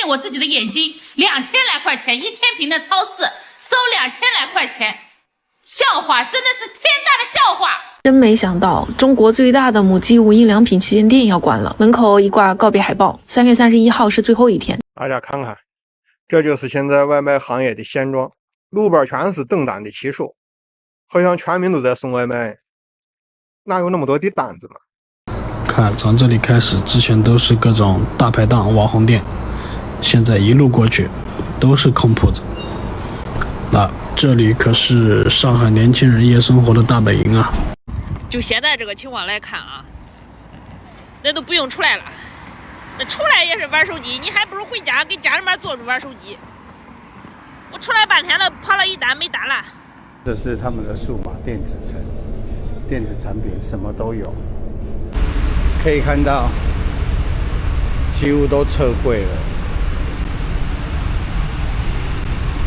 信我自己的眼睛，2000来块钱，1000平的超市收2000来块钱，笑话，真的是天大的笑话。真没想到，中国最大的母鸡无印良品旗舰店要关了，门口一挂告别海报。3月31号是最后一天。大家看看，这就是现在外卖行业的现状，路边全是等单的骑手，好像全民都在送外卖，哪有那么多的单子呢？看，从这里开始，之前都是各种大排档、网红店，现在一路过去都是空铺子。那这里可是上海年轻人夜生活的大本营啊！就现在这个情况来看啊，那都不用出来了，那出来也是玩手机，你还不如回家给家里面坐着玩手机。我出来半天了，跑了一单没单了。这是他们的数码电子城，电子产品什么都有，可以看到几乎都撤柜了，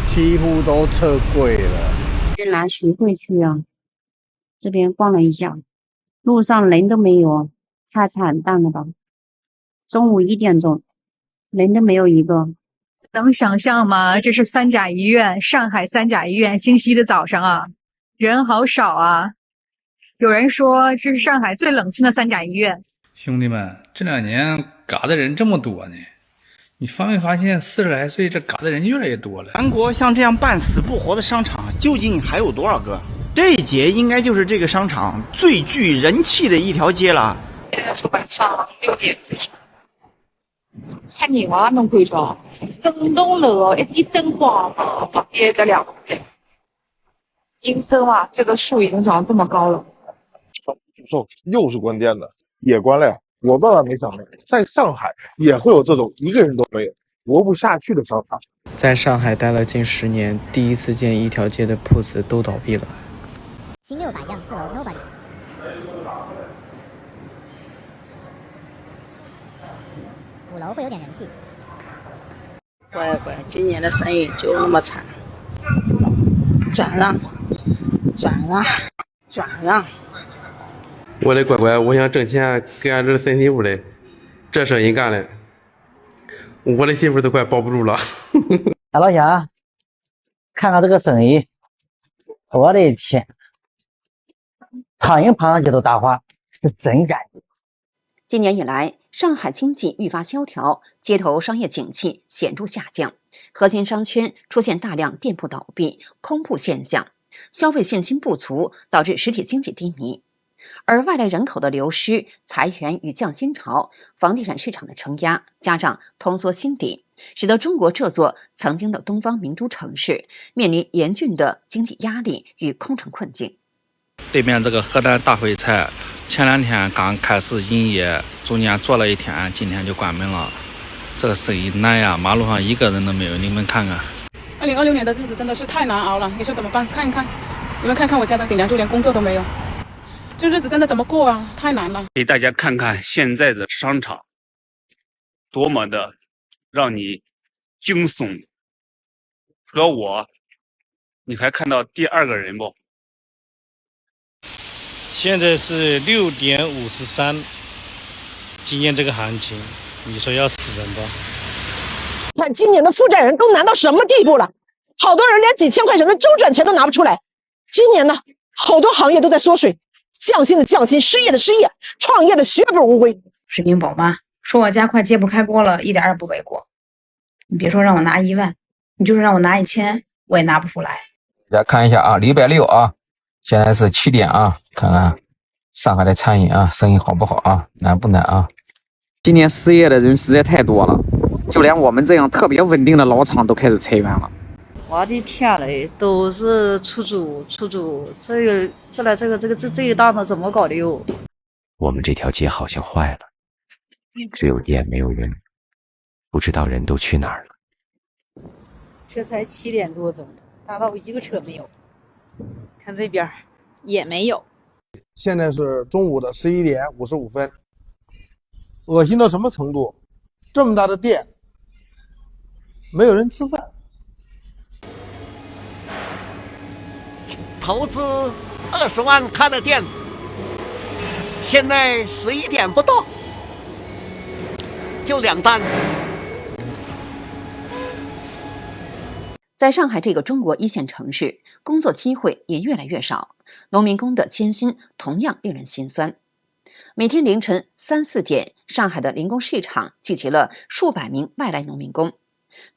几乎都撤柜了。是拿徐汇区啊，这边逛了一下，路上人都没有，太惨淡了吧！中午1点钟，人都没有一个。能想象吗？这是三甲医院，上海三甲医院，星期一的早上啊，人好少啊。有人说这是上海最冷清的三甲医院。兄弟们，这2年嘎的人这么多呢，你发没发现40来岁这嘎的人越来越多了？韩国像这样半死不活的商场究竟还有多少个？这一节应该就是这个商场最具人气的一条街了。现在是晚上6点40，看人啊，侬看着，整栋楼一灯光嘛，别得了。阴森啊，这个树已经长这么高了。又是关店的，也关了呀。我万万没想到，在上海也会有这种一个人都没有、活不下去的商场。在上海待了近10年，第一次见一条街的铺子都倒闭了。新6版样4楼 Nobody。5楼会有点人气。乖乖，今年的生意就那么惨。转让，转让，转让。我的乖乖，我想挣钱给俺这孙媳妇嘞，这生意干的，我的媳妇都快保不住了。老乡，看看这个生意，我的天，苍蝇爬上去都打滑，是真干净。今年以来，上海经济愈发萧条，街头商业景气显著下降，核心商圈出现大量店铺倒闭、空铺现象，消费信心不足导致实体经济低迷。而外来人口的流失、裁员与降薪潮、房地产市场的承压，加上通缩心理，使得中国这座曾经的东方明珠城市面临严峻的经济压力与空城困境。对面这个河南大烩菜前2天刚开始营业，中间做了1天，今天就关门了。这个生意难呀，马路上一个人都没有，你们看看。2026年的日子真的是太难熬了，你说怎么办？看一看，你们看看我家的顶梁就连工作都没有，这日子真的怎么过啊？太难了。给大家看看现在的商场，多么的让你惊悚。除了我，你还看到第2个人不？现在是6点53，今年这个行情，你说要死人吧？看今年的负债人都难到什么地步了？好多人连几千块钱的周转钱都拿不出来。今年呢，好多行业都在缩水，降薪的降薪，失业的失业，创业的血本无归。水平宝妈说我家快揭不开锅了，一点也不为过。你别说让我拿1万，你就是让我拿1000，我也拿不出来。大家看一下啊，礼拜6啊，现在是7点啊，看看上海的餐饮啊，生意好不好啊，难不难啊？今年失业的人实在太多了，就连我们这样特别稳定的老厂都开始裁员了。我的天嘞，都是出租，这一档子怎么搞的哟？我们这条街好像坏了，只有店没有人，不知道人都去哪儿了。这才7点多钟，大到一个车没有。看这边也没有。现在是中午的11点55分，恶心到什么程度？这么大的店，没有人吃饭。投资20万开的店，现在11点不到，就2单，在上海这个中国一线城市，工作机会也越来越少，农民工的艰辛同样令人心酸。每天凌晨3、4点，上海的零工市场聚集了数百名外来农民工，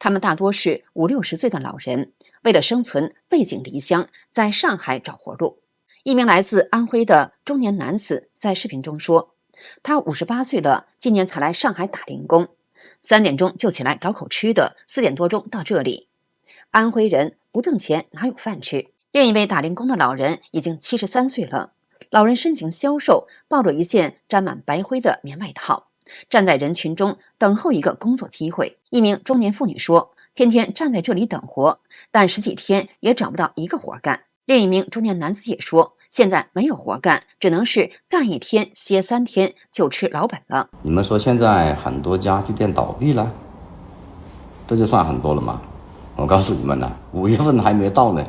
他们大多是50、60岁的老人，为了生存背井离乡，在上海找活路。一名来自安徽的中年男子在视频中说，他58岁了，今年才来上海打零工，3点钟就起来搞口吃的，4点多钟到这里。安徽人不挣钱哪有饭吃？另一位打零工的老人已经73岁了，老人身形消瘦，抱着一件沾满白灰的棉外套，站在人群中等候一个工作机会。一名中年妇女说，天天站在这里等活，但10几天也找不到一个活干。另一名中年男子也说，现在没有活干，只能是干1天歇3天，就吃老本了。你们说现在很多家具店倒闭了，这就算很多了吗？我告诉你们呢，5月份还没到呢，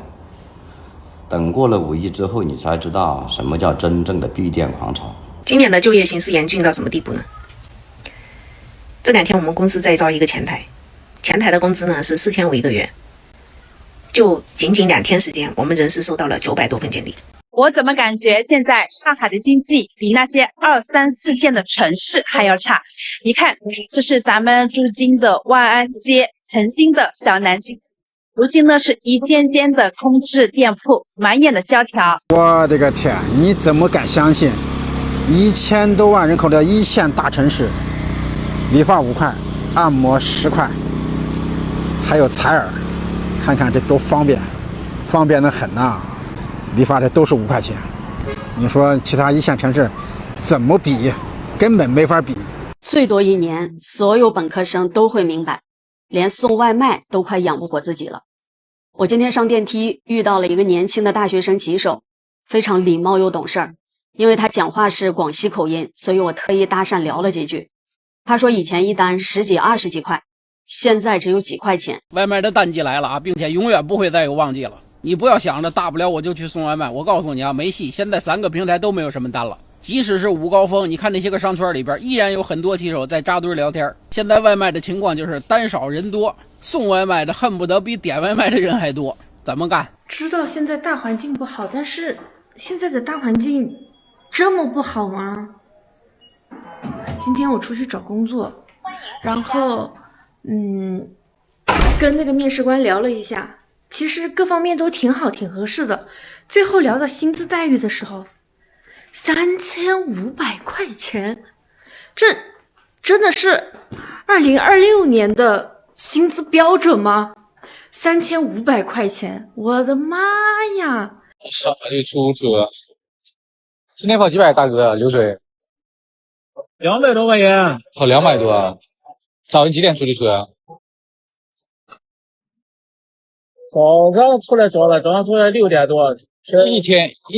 等过了5一之后，你才知道什么叫真正的闭店狂潮。今年的就业形势严峻到什么地步呢？这2天我们公司在招一个前台，前台的工资呢是4500一个月，就仅仅2天时间，我们人事收到了900多份简历。我怎么感觉现在上海的经济比那些2、3、4线的城市还要差？你看，这是咱们驻京的万安街，曾经的小南京，如今呢是一间间的空置店铺，满眼的萧条。我的个天，你怎么敢相信1000多万人口的1线大城市，理发5块，按摩10块，还有采耳，看看这多方便，方便得很呐！理发这都是5块钱，你说其他1线城市怎么比？根本没法比。最多1年，所有本科生都会明白，连送外卖都快养不活自己了。我今天上电梯遇到了一个年轻的大学生骑手，非常礼貌又懂事儿。因为他讲话是广西口音，所以我特意搭讪聊了几句。他说以前一单10几、20几块，现在只有几块钱。外卖的淡季来了啊，并且永远不会再有旺季了。你不要想着大不了我就去送外卖，我告诉你啊，没戏。现在3个平台都没有什么单了，即使是午高峰，你看那些个商圈里边依然有很多骑手在扎堆聊天。现在外卖的情况就是单少人多，送外卖的恨不得比点外卖的人还多，怎么干？知道现在大环境不好，但是现在的大环境这么不好吗？今天我出去找工作，然后跟那个面试官聊了一下，其实各方面都挺好，挺合适的。最后聊到薪资待遇的时候，3500块钱，这真的是2026年的薪资标准吗？3500块钱，我的妈呀！上海的出租车，今天跑几百，大哥，流水200多块钱，跑200多啊？早上几点出的车啊？早上出来早了，早上出来6点多。一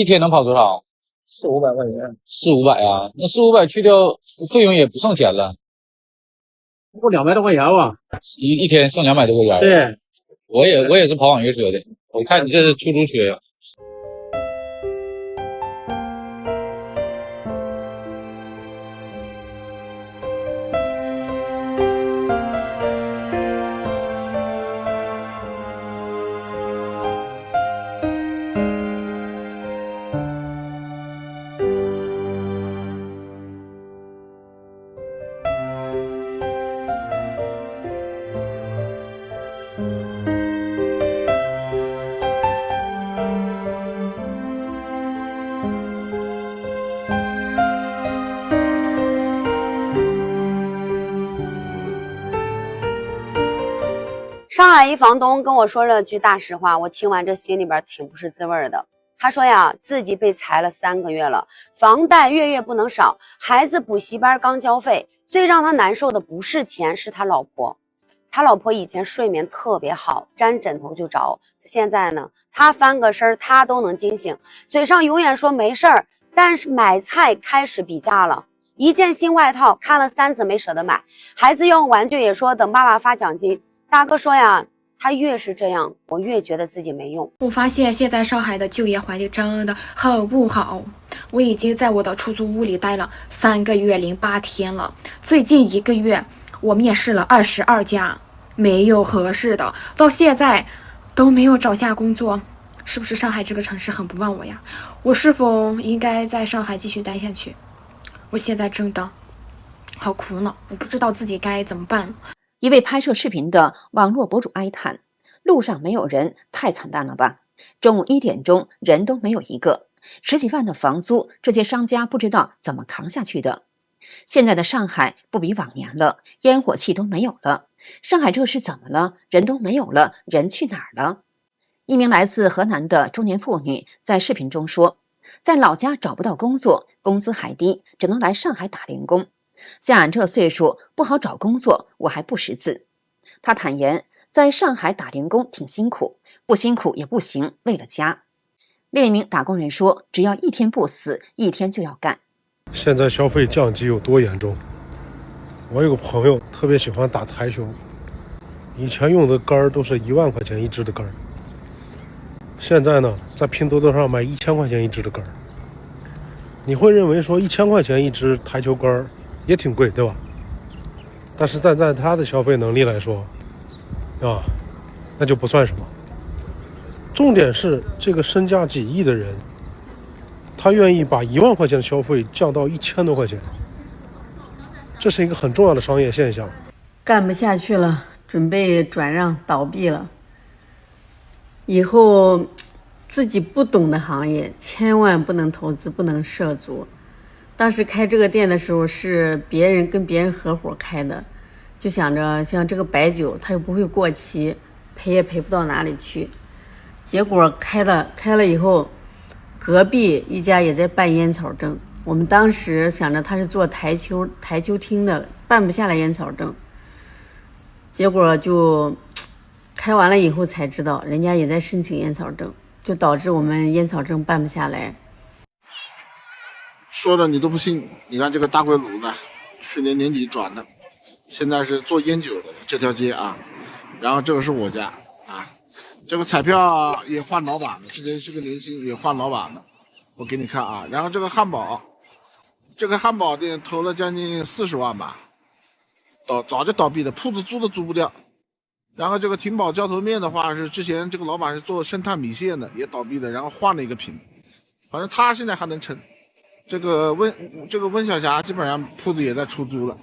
天能跑多少？4、500块钱。4、500啊？那4、500去掉费用也不剩钱了。不200多块钱吧？一天剩200多块钱。对，我也是跑网约车的，我看你这是出租车呀。上海一房东跟我说了句大实话，我听完这心里边挺不是滋味的。他说呀，自己被裁了3个月了，房贷月月不能少，孩子补习班刚交费，最让他难受的不是钱，是他老婆。他老婆以前睡眠特别好，沾枕头就着，现在呢，他翻个身他都能惊醒，嘴上永远说没事儿，但是买菜开始比价了。一件新外套看了3次没舍得买，孩子要玩具也说等爸爸发奖金。大哥说呀，他越是这样，我越觉得自己没用。我发现现在上海的就业环境真的很不好，我已经在我的出租屋里待了3个月08天了。最近1个月，我面试了22家，没有合适的。到现在，都没有找下工作，是不是上海这个城市很不忘我呀？我是否应该在上海继续待下去？我现在真的好苦恼，我不知道自己该怎么办。一位拍摄视频的网络博主哀叹：路上没有人，太惨淡了吧！中午1点钟，人都没有一个，10几万的房租，这些商家不知道怎么扛下去的。现在的上海不比往年了，烟火气都没有了。上海这是怎么了？人都没有了，人去哪儿了？一名来自河南的中年妇女在视频中说，在老家找不到工作，工资还低，只能来上海打零工。像俺这岁数不好找工作，我还不识字。她坦言，在上海打零工挺辛苦，不辛苦也不行，为了家。另一名打工人说，只要1天不死，1天就要干。现在消费降级有多严重？我有个朋友特别喜欢打台球，以前用的杆儿都是1万块钱一支的杆儿，现在呢，在拼多多上卖1000块钱一支的杆儿。你会认为说1000块钱一支台球杆儿也挺贵，对吧？但是在他的消费能力来说，那就不算什么。重点是这个身价几亿的人，他愿意把1万块钱的消费降到1000多块钱，这是一个很重要的商业现象。干不下去了，准备转让倒闭了。以后自己不懂的行业千万不能投资，不能涉足。当时开这个店的时候是跟别人合伙开的，就想着像这个白酒它又不会过期，赔也赔不到哪里去。结果开了以后，隔壁一家也在办烟草证，我们当时想着他是做台球厅的，办不下来烟草证。结果就开完了以后才知道，人家也在申请烟草证，就导致我们烟草证办不下来。说的你都不信，你看这个大贵鲁呢，去年年底转的，现在是做烟酒的这条街啊。然后这个是我家啊，这个彩票也换老板了，之前是个年轻也换老板了，我给你看啊。然后这个汉堡店投了将近40万吧，早就倒闭的，铺子租都租不掉。然后这个廷宝浇头面的话，是之前这个老板是做生态米线的，也倒闭的，然后换了一个品，反正他现在还能撑。这个温小霞基本上铺子也在出租了。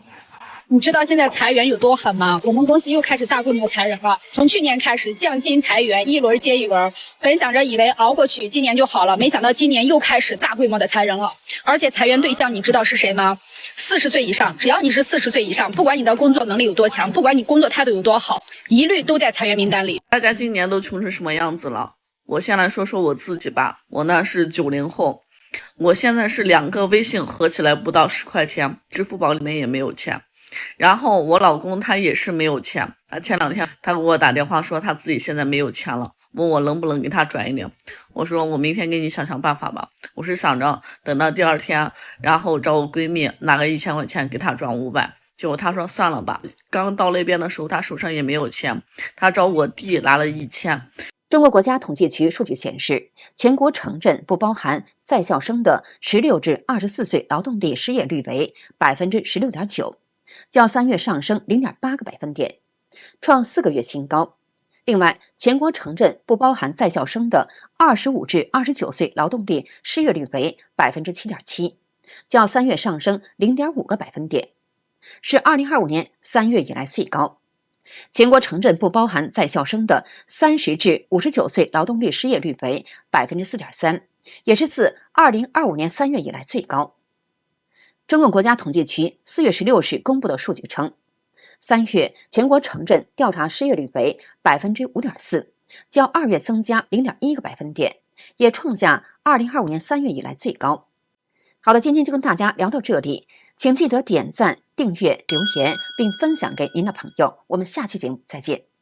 你知道现在裁员有多狠吗？我们公司又开始大规模裁人了，从去年开始降薪裁员，一轮接一轮。本想着以为熬过去今年就好了，没想到今年又开始大规模的裁人了。而且裁员对象你知道是谁吗？40岁以上，只要你是40岁以上，不管你的工作能力有多强，不管你工作态度有多好，一律都在裁员名单里。大家今年都穷成什么样子了？我先来说说我自己吧，我呢是90后，我现在是2个微信合起来不到10块钱，支付宝里面也没有钱。然后我老公他也是没有钱，前2天他给我打电话说他自己现在没有钱了，问我能不能给他转一点。我说我明天给你想办法吧。我是想着等到第2天，然后找我闺蜜拿个1000块钱给他转500。结果他说算了吧。刚到那边的时候他手上也没有钱，他找我弟拿了1000。中国国家统计局数据显示，全国城镇不包含在校生的16至24岁劳动力失业率为 16.9%， 较3月上升 0.8个百分点，创4个月新高。另外，全国城镇不包含在校生的25至29岁劳动力失业率为 7.7%， 较3月上升 0.5个百分点，是2025年3月以来最高。全国城镇不包含在校生的30至59岁劳动力失业率为 4.3%， 也是自2025年3月以来最高。中共国家统计局4月16日公布的数据称，3月全国城镇调查失业率为 5.4%， 较2月增加 0.1个百分点，也创下2025年3月以来最高。好的，今天就跟大家聊到这里，请记得点赞、订阅、留言并分享给您的朋友。我们下期节目再见。